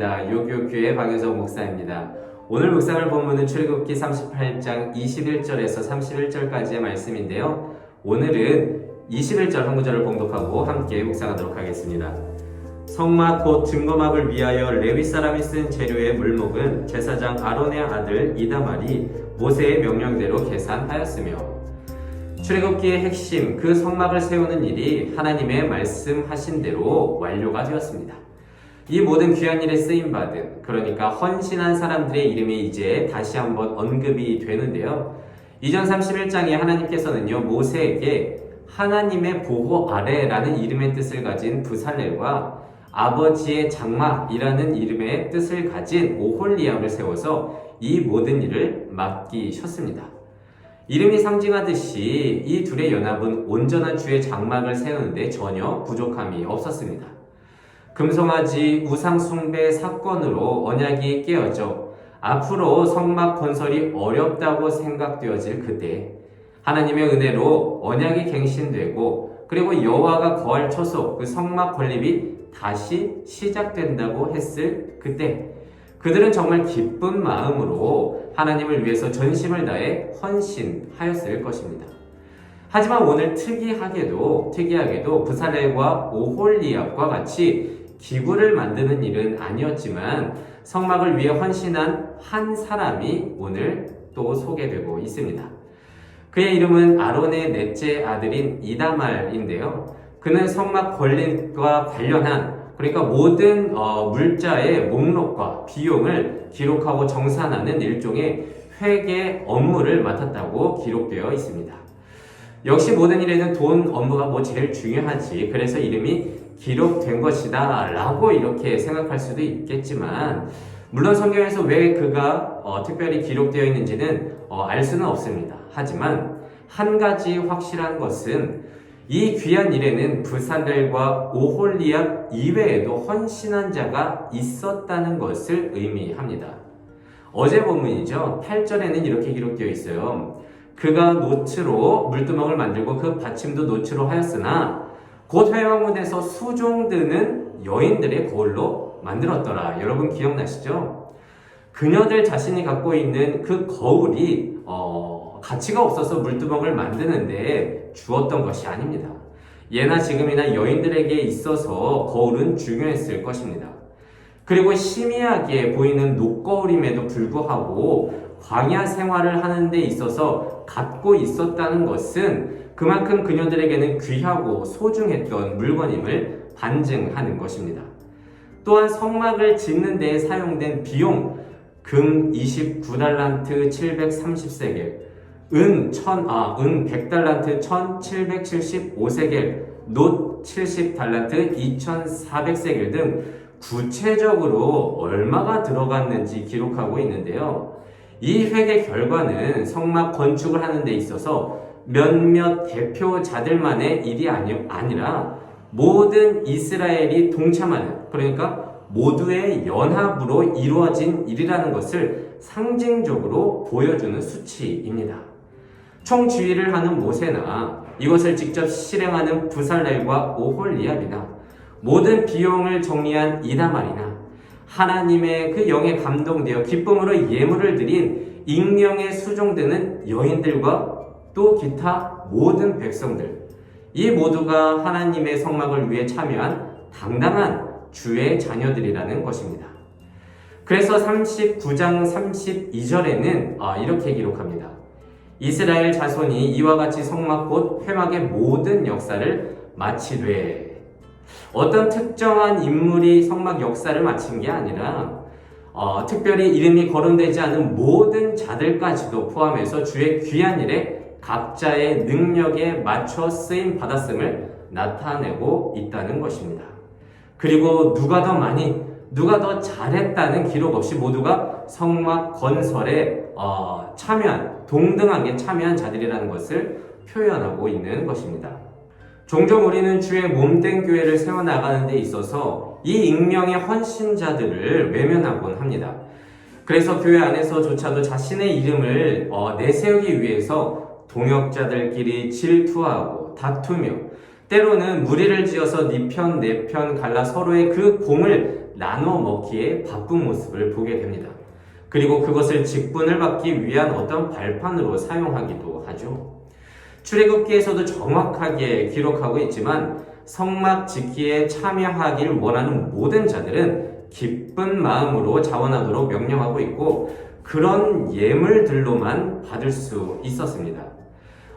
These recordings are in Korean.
반갑습니다. 요교교의 박유석 목사입니다. 오늘 묵상을 본문은 출애굽기 38장 21절에서 31절까지의 말씀인데요. 오늘은 21절 한 구절을 봉독하고 함께 묵상하도록 하겠습니다. 성막 곧 증거막을 위하여 레위 사람이 쓴 재료의 물목은 제사장 아론의 아들 이다말이 모세의 명령대로 계산하였으며, 출애굽기의 핵심 그 성막을 세우는 일이 하나님의 말씀하신 대로 완료가 되었습니다. 이 모든 귀한 일에 쓰임받은, 그러니까 헌신한 사람들의 이름이 이제 다시 한번 언급이 되는데요. 이전 31장에 하나님께서는요, 모세에게 하나님의 보호 아래라는 이름의 뜻을 가진 부살렐과 아버지의 장막이라는 이름의 뜻을 가진 오홀리압을 세워서 이 모든 일을 맡기셨습니다. 이름이 상징하듯이 이 둘의 연합은 온전한 주의 장막을 세우는데 전혀 부족함이 없었습니다. 금송아지 우상 숭배 사건으로 언약이 깨어져 앞으로 성막 건설이 어렵다고 생각되어질 그때, 하나님의 은혜로 언약이 갱신되고 그리고 여호와가 거할 처소 그 성막 건립이 다시 시작된다고 했을 그때, 그들은 정말 기쁜 마음으로 하나님을 위해서 전심을 다해 헌신하였을 것입니다. 하지만 오늘 특이하게도 부살렐과 오홀리압과 같이 기구를 만드는 일은 아니었지만 성막을 위해 헌신한 한 사람이 오늘 또 소개되고 있습니다. 그의 이름은 아론의 넷째 아들인 이다말인데요. 그는 성막 건립과 관련한, 그러니까 모든 물자의 목록과 비용을 기록하고 정산하는 일종의 회계 업무를 맡았다고 기록되어 있습니다. 역시 모든 일에는 돈 업무가 제일 중요하지, 그래서 이름이 기록된 것이다 라고 이렇게 생각할 수도 있겠지만, 물론 성경에서 왜 그가 특별히 기록되어 있는지는 알 수는 없습니다. 하지만 한 가지 확실한 것은 이 귀한 일에는 부살렐과 오홀리압 이외에도 헌신한 자가 있었다는 것을 의미합니다. 어제 본문이죠. 8절에는 이렇게 기록되어 있어요. 그가 노트로 물두멍을 만들고 그 받침도 노트로 하였으나 곧 회막문에서 수종드는 여인들의 거울로 만들었더라. 여러분 기억나시죠? 그녀들 자신이 갖고 있는 그 거울이 가치가 없어서 물두멍을 만드는데 주었던 것이 아닙니다. 예나 지금이나 여인들에게 있어서 거울은 중요했을 것입니다. 그리고 희미하게 보이는 녹거울임에도 불구하고 광야 생활을 하는 데 있어서 갖고 있었다는 것은 그만큼 그녀들에게는 귀하고 소중했던 물건임을 반증하는 것입니다. 또한 성막을 짓는 데 사용된 비용, 금 29달란트 730세겔, 은 100달란트 1775세겔, 놋 70달란트 2400세겔 등 구체적으로 얼마가 들어갔는지 기록하고 있는데요. 이 회계 결과는 성막 건축을 하는 데 있어서 몇몇 대표자들만의 일이 아니라 모든 이스라엘이 동참하는, 그러니까 모두의 연합으로 이루어진 일이라는 것을 상징적으로 보여주는 수치입니다. 총지휘를 하는 모세나 이것을 직접 실행하는 부살렐과 오홀리압이나 모든 비용을 정리한 이다말이나 하나님의 그 영에 감동되어 기쁨으로 예물을 드린 익명에 수종되는 여인들과 또 기타 모든 백성들, 이 모두가 하나님의 성막을 위해 참여한 당당한 주의 자녀들이라는 것입니다. 그래서 39장 32절에는 이렇게 기록합니다. 이스라엘 자손이 이와 같이 성막 곧 회막의 모든 역사를 마치되, 어떤 특정한 인물이 성막 역사를 마친 게 아니라 특별히 이름이 거론되지 않은 모든 자들까지도 포함해서 주의 귀한 일에 각자의 능력에 맞춰 쓰임 받았음을 나타내고 있다는 것입니다. 그리고 누가 더 많이, 누가 더 잘했다는 기록 없이 모두가 성막 건설에 동등하게 참여한 자들이라는 것을 표현하고 있는 것입니다. 종종 우리는 주의 몸된 교회를 세워나가는 데 있어서 이 익명의 헌신자들을 외면하곤 합니다. 그래서 교회 안에서조차도 자신의 이름을 내세우기 위해서 동역자들끼리 질투하고 다투며 때로는 무리를 지어서 네 편, 내 편 갈라 서로의 그 공을 나눠 먹기에 바쁜 모습을 보게 됩니다. 그리고 그것을 직분을 받기 위한 어떤 발판으로 사용하기도 하죠. 출애굽기에서도 정확하게 기록하고 있지만 성막 짓기에 참여하길 원하는 모든 자들은 기쁜 마음으로 자원하도록 명령하고 있고 그런 예물들로만 받을 수 있었습니다.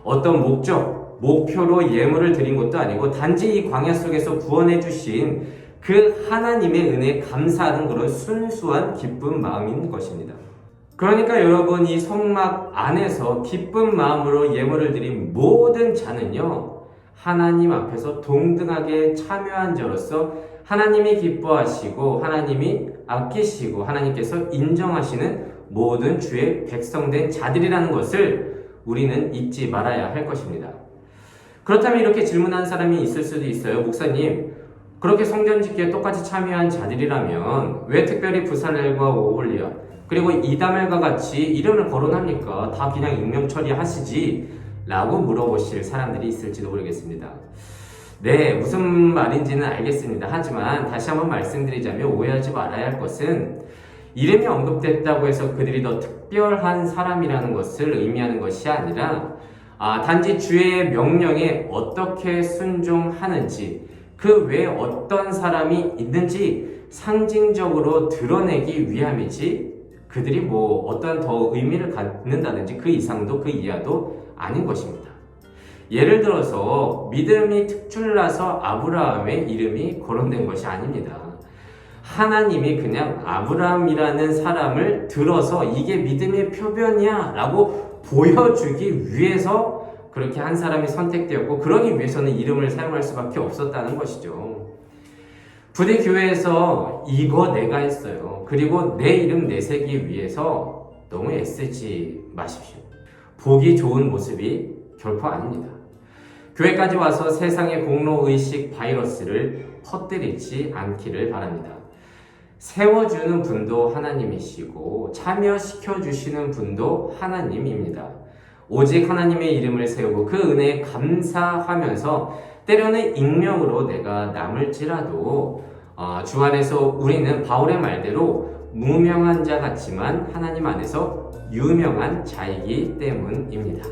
어떤 목표로 예물을 드린 것도 아니고 단지 이 광야 속에서 구원해 주신 그 하나님의 은혜에 감사하는 그런 순수한 기쁜 마음인 것입니다. 그러니까 여러분, 이 성막 안에서 기쁜 마음으로 예물을 드린 모든 자는요, 하나님 앞에서 동등하게 참여한 자로서 하나님이 기뻐하시고 하나님이 아끼시고 하나님께서 인정하시는 모든 주의 백성된 자들이라는 것을 우리는 잊지 말아야 할 것입니다. 그렇다면 이렇게 질문한 사람이 있을 수도 있어요. 목사님, 그렇게 성전 짓기에 똑같이 참여한 자들이라면 왜 특별히 부살렐과 오홀리압 그리고 이다말과 같이 이름을 거론합니까? 다 그냥 익명 처리하시지 라고 물어보실 사람들이 있을지도 모르겠습니다. 네, 무슨 말인지는 알겠습니다. 하지만 다시 한번 말씀드리자면 오해하지 말아야 할 것은 이름이 언급됐다고 해서 그들이 더 특별한 사람이라는 것을 의미하는 것이 아니라 단지 주의 명령에 어떻게 순종하는지 그 외에 어떤 사람이 있는지 상징적으로 드러내기 위함이지 그들이 어떤 더 의미를 갖는다든지 그 이상도 그 이하도 아닌 것입니다. 예를 들어서 믿음이 특출나서 아브라함의 이름이 거론된 것이 아닙니다. 하나님이 그냥 아브라함이라는 사람을 들어서 이게 믿음의 표변이야 라고 보여주기 위해서 그렇게 한 사람이 선택되었고 그러기 위해서는 이름을 사용할 수밖에 없었다는 것이죠. 부디 교회에서 이거 내가 했어요. 그리고 내 이름 내세기 위해서 너무 애쓰지 마십시오. 보기 좋은 모습이 결코 아닙니다. 교회까지 와서 세상의 공로의식 바이러스를 퍼뜨리지 않기를 바랍니다. 세워주는 분도 하나님이시고 참여시켜주시는 분도 하나님입니다. 오직 하나님의 이름을 세우고 그 은혜에 감사하면서 때로는 익명으로 내가 남을지라도 주 안에서 우리는 바울의 말대로 무명한 자 같지만 하나님 안에서 유명한 자이기 때문입니다.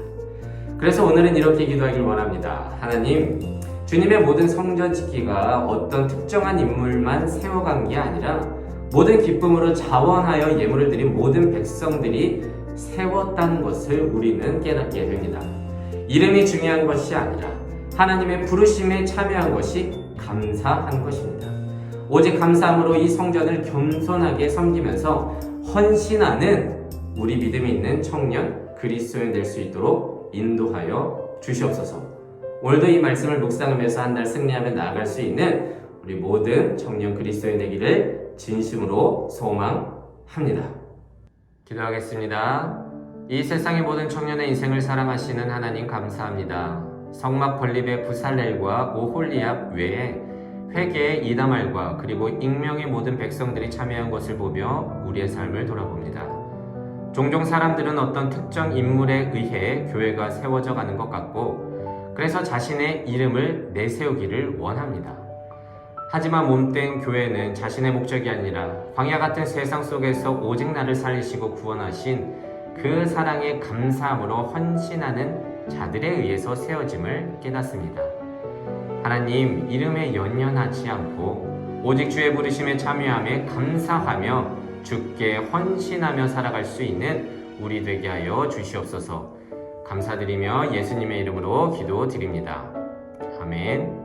그래서 오늘은 이렇게 기도하길 원합니다. 하나님, 주님의 모든 성전 짓기가 어떤 특정한 인물만 세워간 게 아니라 모든 기쁨으로 자원하여 예물을 드린 모든 백성들이 세웠다는 것을 우리는 깨닫게 됩니다. 이름이 중요한 것이 아니라 하나님의 부르심에 참여한 것이 감사한 것입니다. 오직 감사함으로 이 성전을 겸손하게 섬기면서 헌신하는 우리 믿음이 있는 청년 그리스도인 될 수 있도록 인도하여 주시옵소서. 오늘도 이 말씀을 묵상하면서 한 달 승리하며 나아갈 수 있는 우리 모든 청년 그리스도인 되기를 진심으로 소망합니다. 기도하겠습니다. 이 세상의 모든 청년의 인생을 사랑하시는 하나님 감사합니다. 성막 건립의 부살렐과 오홀리압 외에 회개의 이다말과 그리고 익명의 모든 백성들이 참여한 것을 보며 우리의 삶을 돌아봅니다. 종종 사람들은 어떤 특정 인물에 의해 교회가 세워져 가는 것 같고 그래서 자신의 이름을 내세우기를 원합니다. 하지만 몸된 교회는 자신의 목적이 아니라 광야 같은 세상 속에서 오직 나를 살리시고 구원하신 그 사랑에 감사함으로 헌신하는 자들에 의해서 세워짐을 깨닫습니다. 하나님, 이름에 연연하지 않고 오직 주의 부르심에 참여함에 감사하며 주께 헌신하며 살아갈 수 있는 우리 되게 하여 주시옵소서. 감사드리며 예수님의 이름으로 기도드립니다. 아멘.